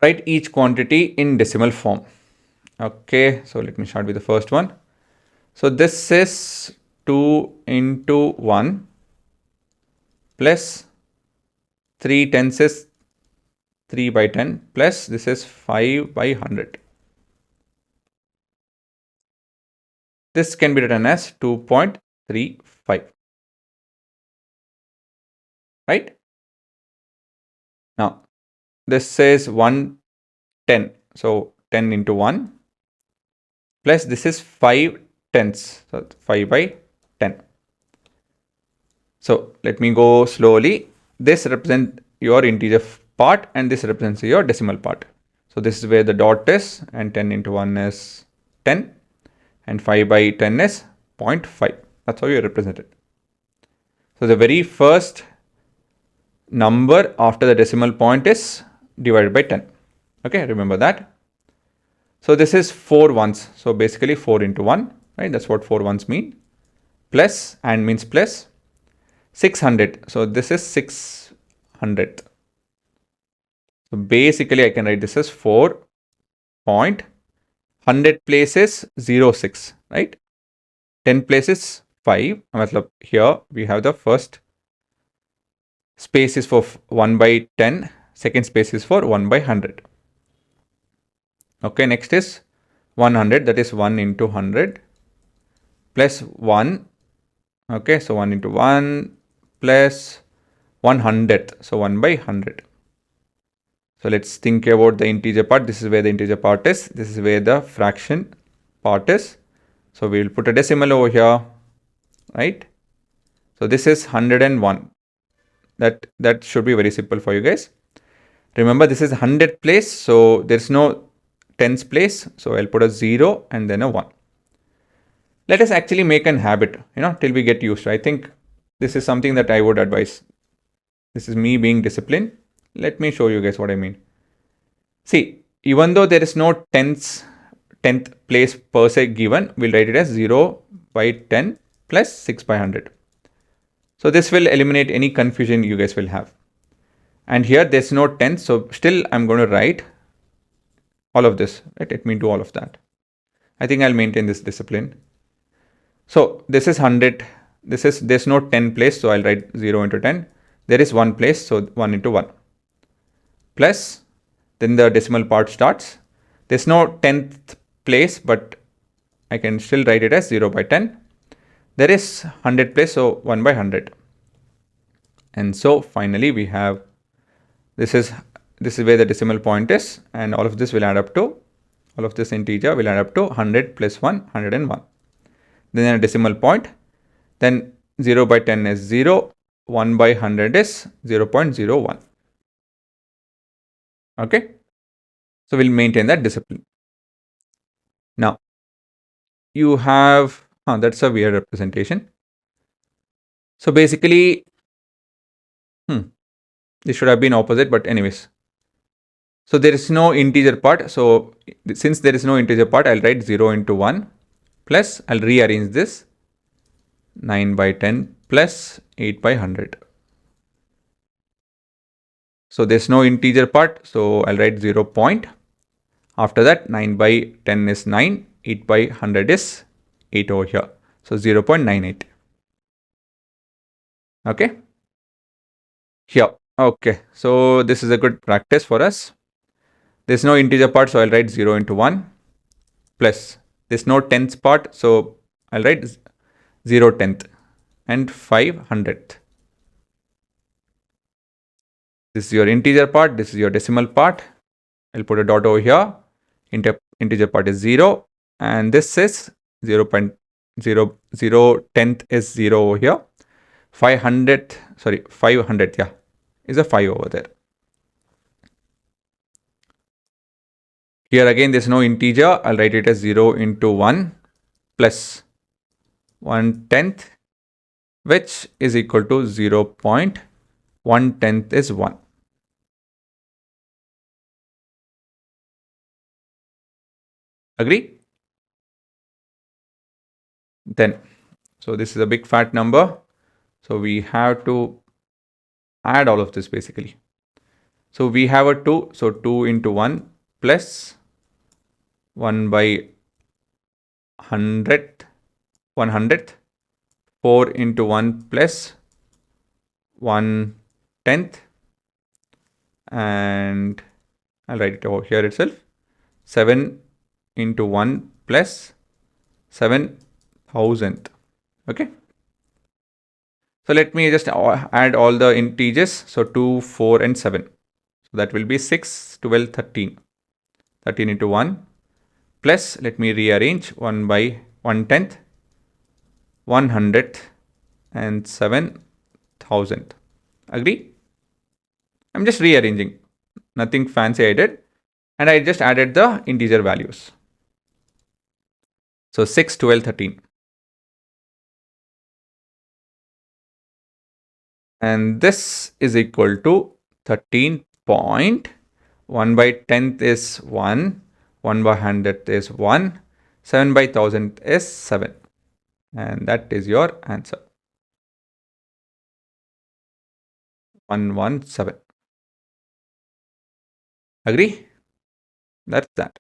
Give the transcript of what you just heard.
Write each quantity in decimal form. Okay, so let me start with the first one. So this is 2 into 1 plus 3 tenths is 3 by 10 plus this is 5 by 100. This can be written as 2.35, right? Now, this says 110. So 10 into 1 plus this is 5 tenths. So 5 by 10. So let me go slowly. This represents your integer part and this represents your decimal part. So this is where the dot is, and 10 into 1 is 10 and 5 by 10 is 0.5. That's how you represent it. So the very first number after the decimal point is divided by 10. Okay, remember that. So this is 4 ones. So basically 4 into 1, right? That's what 4 ones mean. Plus, and means plus 600. So this is 600. So basically I can write this as 4.100 places 06, right? 10 places 5. Here we have the first space is for 1 by 10. Second space is for 1 by 100. Okay, next is 100, that is 1 into 100 plus 1. Okay, so 1 into 1 plus 100th, so 1 by 100. So let's think about the integer part. This is where the integer part is. This is where the fraction part is. So we will put a decimal over here, right? So this is 101. That should be very simple for you guys. Remember, this is 100 place, so there's no tens place. So I'll put a 0 and then a 1. Let us actually make an habit, till we get used. I think this is something that I would advise. This is me being disciplined. Let me show you guys what I mean. See, even though there is no 10th place per se given, we'll write it as 0 by 10 plus 6 by 100. So this will eliminate any confusion you guys will have. And here there's no 10th, so still I'm going to write all of this. Right? Let me do all of that. I think I'll maintain this discipline. So this is 100. There's no 10 place, so I'll write 0 into 10. There is 1 place, so 1 into 1. Plus, then the decimal part starts. There's no 10th place, but I can still write it as 0 by 10. There is 100 place, so 1 by 100. And so finally we have, this is where the decimal point is, and all of this will add up to, all of this integer will add up to 100 plus 1, 101. Then a decimal point, then 0 by 10 is 0, 1 by 100 is 0.01. Okay, so we'll maintain that discipline. Now you have, that's a weird representation. So basically, this should have been opposite, but anyways. So there is no integer part. So since there is no integer part, I'll write 0 into 1 plus, I'll rearrange this, 9 by 10 plus 8 by 100. So there's no integer part, so I'll write 0 point. After that, 9 by 10 is 9, 8 by 100 is 8 over here. So 0.98. Okay. Here. Okay. So this is a good practice for us. There's no integer part, so I'll write 0 into 1 plus. There's no tenths part, so I'll write 0 tenth and 500th. This is your integer part. This is your decimal part. I'll put a dot over here. Integer part is 0, and this is 0.00 tenth is 0 over here. 500th, yeah, is a 5 over there. Here again, there's no integer. I'll write it as 0 into 1 plus 1/10, which is equal to 0.1/10 is 1. Agree? Then, so this is a big fat number. So we have to add all of this basically. So we have a 2. So 2 into 1 plus 1 by 100th, 100th. 4 into 1 plus 1/10th. And I'll write it over here itself. 7 into 1 plus 7,000th. Okay. So let me just add all the integers. So 2, 4 and 7. So that will be 6, 12, 13. 13 into 1 plus, let me rearrange, 1 by 1/10th, 100th and 7,000th. Agree? I'm just rearranging. Nothing fancy I did. And I just added the integer values. So 6, 12, 13. And this is equal to 13.1 by 10th is 1, 1 by 100th is 1, 7 by 1000th is 7. And that is your answer. 117. Agree? That's that.